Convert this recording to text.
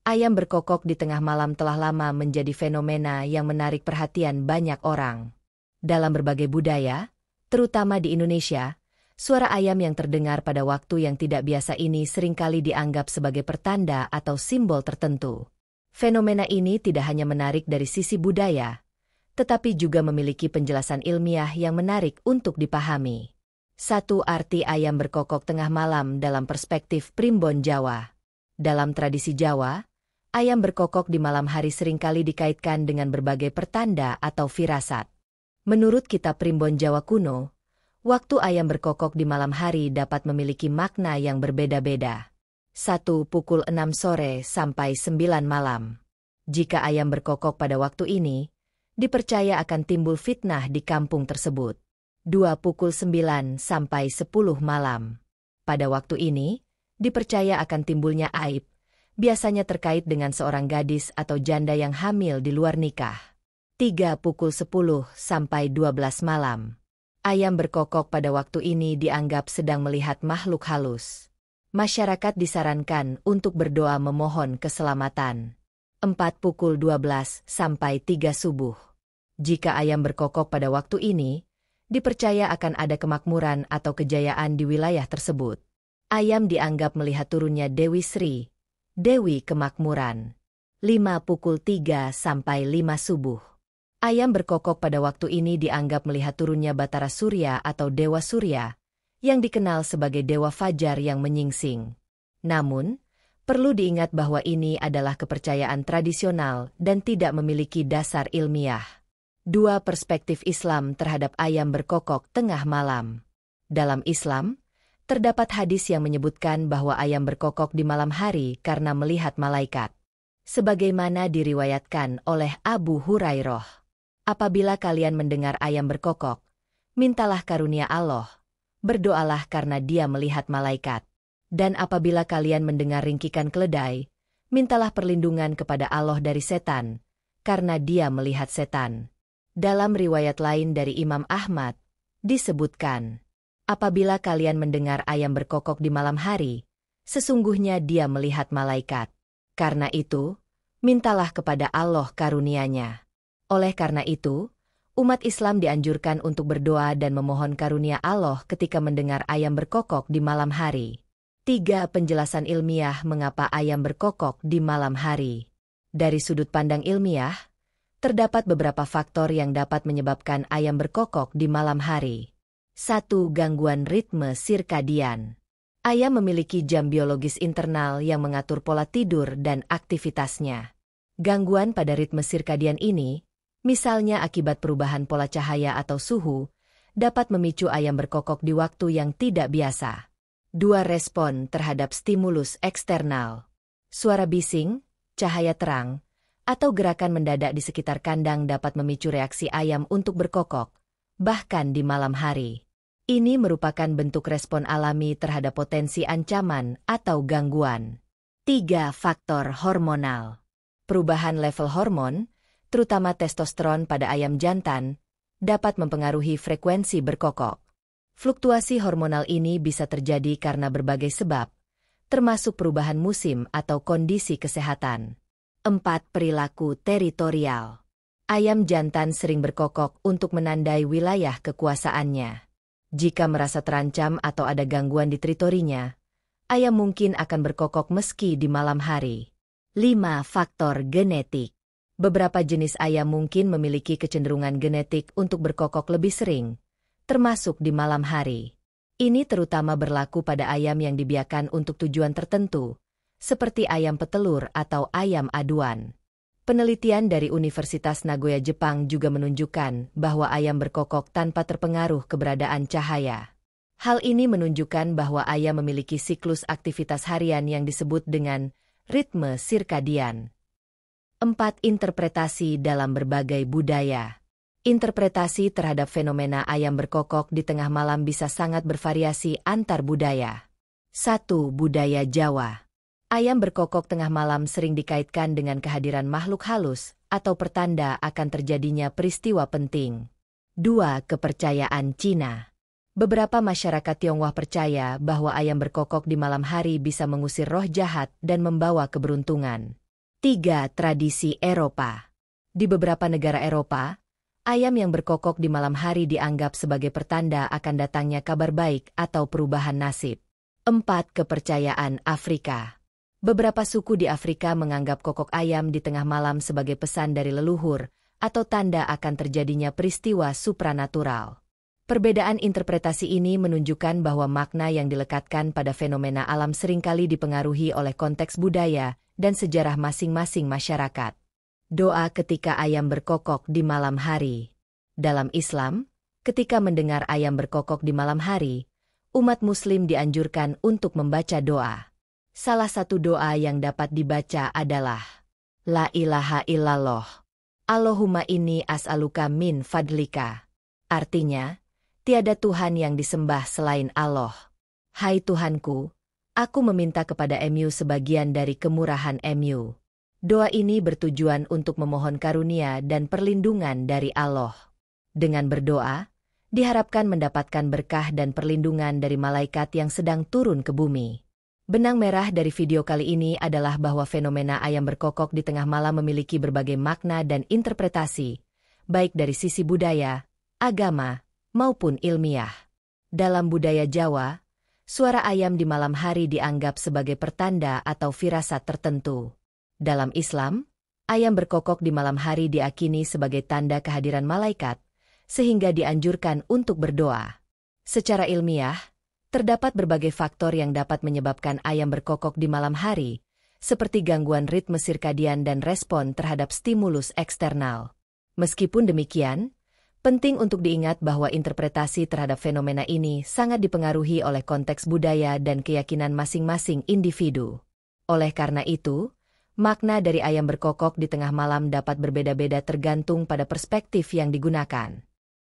Ayam berkokok di tengah malam telah lama menjadi fenomena yang menarik perhatian banyak orang. Dalam berbagai budaya, terutama di Indonesia, suara ayam yang terdengar pada waktu yang tidak biasa ini seringkali dianggap sebagai pertanda atau simbol tertentu. Fenomena ini tidak hanya menarik dari sisi budaya, tetapi juga memiliki penjelasan ilmiah yang menarik untuk dipahami. 1. Arti ayam berkokok tengah malam dalam perspektif primbon Jawa. Dalam tradisi Jawa, ayam berkokok di malam hari seringkali dikaitkan dengan berbagai pertanda atau firasat. Menurut kitab primbon Jawa kuno, waktu ayam berkokok di malam hari dapat memiliki makna yang berbeda-beda. 1. Pukul 6 sore sampai 9 malam. Jika ayam berkokok pada waktu ini, dipercaya akan timbul fitnah di kampung tersebut. 2. Pukul 9 sampai 10 malam. Pada waktu ini, dipercaya akan timbulnya aib, biasanya terkait dengan seorang gadis atau janda yang hamil di luar nikah. 3. Pukul 10 sampai 12 malam. Ayam berkokok pada waktu ini dianggap sedang melihat makhluk halus. Masyarakat disarankan untuk berdoa memohon keselamatan. 4. Pukul 12 sampai 3 subuh. Jika ayam berkokok pada waktu ini, dipercaya akan ada kemakmuran atau kejayaan di wilayah tersebut. Ayam dianggap melihat turunnya Dewi Sri, Dewi Kemakmuran. 5. Pukul 3 sampai 5 subuh. Ayam berkokok pada waktu ini dianggap melihat turunnya Batara Surya atau Dewa Surya, yang dikenal sebagai Dewa Fajar yang menyingsing. Namun, perlu diingat bahwa ini adalah kepercayaan tradisional dan tidak memiliki dasar ilmiah. 2. Perspektif Islam terhadap ayam berkokok tengah malam. Dalam Islam, terdapat hadis yang menyebutkan bahwa ayam berkokok di malam hari karena melihat malaikat. Sebagaimana diriwayatkan oleh Abu Hurairah. Apabila kalian mendengar ayam berkokok, mintalah karunia Allah, berdoalah karena dia melihat malaikat. Dan apabila kalian mendengar ringkikan keledai, mintalah perlindungan kepada Allah dari setan, karena dia melihat setan. Dalam riwayat lain dari Imam Ahmad, disebutkan, apabila kalian mendengar ayam berkokok di malam hari, sesungguhnya dia melihat malaikat. Karena itu, mintalah kepada Allah karunia-Nya. Oleh karena itu, umat Islam dianjurkan untuk berdoa dan memohon karunia Allah ketika mendengar ayam berkokok di malam hari. 3. Penjelasan ilmiah mengapa ayam berkokok di malam hari. Dari sudut pandang ilmiah, terdapat beberapa faktor yang dapat menyebabkan ayam berkokok di malam hari. 1. Gangguan ritme sirkadian. Ayam memiliki jam biologis internal yang mengatur pola tidur dan aktivitasnya. Gangguan pada ritme sirkadian ini, misalnya akibat perubahan pola cahaya atau suhu, dapat memicu ayam berkokok di waktu yang tidak biasa. 2. Respon terhadap stimulus eksternal. Suara bising, cahaya terang, atau gerakan mendadak di sekitar kandang dapat memicu reaksi ayam untuk berkokok, bahkan di malam hari. Ini merupakan bentuk respon alami terhadap potensi ancaman atau gangguan. 3. Faktor hormonal. Perubahan level hormon, terutama testosteron pada ayam jantan, dapat mempengaruhi frekuensi berkokok. Fluktuasi hormonal ini bisa terjadi karena berbagai sebab, termasuk perubahan musim atau kondisi kesehatan. 4. Perilaku teritorial. Ayam jantan sering berkokok untuk menandai wilayah kekuasaannya. Jika merasa terancam atau ada gangguan di teritorinya, ayam mungkin akan berkokok meski di malam hari. 5. Faktor genetik. Beberapa jenis ayam mungkin memiliki kecenderungan genetik untuk berkokok lebih sering, termasuk di malam hari. Ini terutama berlaku pada ayam yang dibiarkan untuk tujuan tertentu, seperti ayam petelur atau ayam aduan. Penelitian dari Universitas Nagoya Jepang juga menunjukkan bahwa ayam berkokok tanpa terpengaruh keberadaan cahaya. Hal ini menunjukkan bahwa ayam memiliki siklus aktivitas harian yang disebut dengan ritme sirkadian. 4. Interpretasi dalam berbagai budaya. Interpretasi terhadap fenomena ayam berkokok di tengah malam bisa sangat bervariasi antar budaya. 1. Budaya Jawa. Ayam berkokok tengah malam sering dikaitkan dengan kehadiran makhluk halus atau pertanda akan terjadinya peristiwa penting. 2. Kepercayaan Cina. Beberapa masyarakat Tionghoa percaya bahwa ayam berkokok di malam hari bisa mengusir roh jahat dan membawa keberuntungan. 3. Tradisi Eropa. Di beberapa negara Eropa, ayam yang berkokok di malam hari dianggap sebagai pertanda akan datangnya kabar baik atau perubahan nasib. 4. Kepercayaan Afrika. Beberapa suku di Afrika menganggap kokok ayam di tengah malam sebagai pesan dari leluhur atau tanda akan terjadinya peristiwa supranatural. Perbedaan interpretasi ini menunjukkan bahwa makna yang dilekatkan pada fenomena alam seringkali dipengaruhi oleh konteks budaya dan sejarah masing-masing masyarakat. Doa ketika ayam berkokok di malam hari. Dalam Islam, ketika mendengar ayam berkokok di malam hari, umat Muslim dianjurkan untuk membaca doa. Salah satu doa yang dapat dibaca adalah La ilaha illallah. Allahumma inni as'aluka min fadlika. Artinya, tiada Tuhan yang disembah selain Allah. Hai Tuhanku, aku meminta kepada MU sebagian dari kemurahan MU. Doa ini bertujuan untuk memohon karunia dan perlindungan dari Allah. Dengan berdoa, diharapkan mendapatkan berkah dan perlindungan dari malaikat yang sedang turun ke bumi. Benang merah dari video kali ini adalah bahwa fenomena ayam berkokok di tengah malam memiliki berbagai makna dan interpretasi, baik dari sisi budaya, agama, maupun ilmiah. Dalam budaya Jawa, suara ayam di malam hari dianggap sebagai pertanda atau firasat tertentu. Dalam Islam, ayam berkokok di malam hari diyakini sebagai tanda kehadiran malaikat, sehingga dianjurkan untuk berdoa. Secara ilmiah, terdapat berbagai faktor yang dapat menyebabkan ayam berkokok di malam hari, seperti gangguan ritme sirkadian dan respon terhadap stimulus eksternal. Meskipun demikian, penting untuk diingat bahwa interpretasi terhadap fenomena ini sangat dipengaruhi oleh konteks budaya dan keyakinan masing-masing individu. Oleh karena itu, makna dari ayam berkokok di tengah malam dapat berbeda-beda tergantung pada perspektif yang digunakan.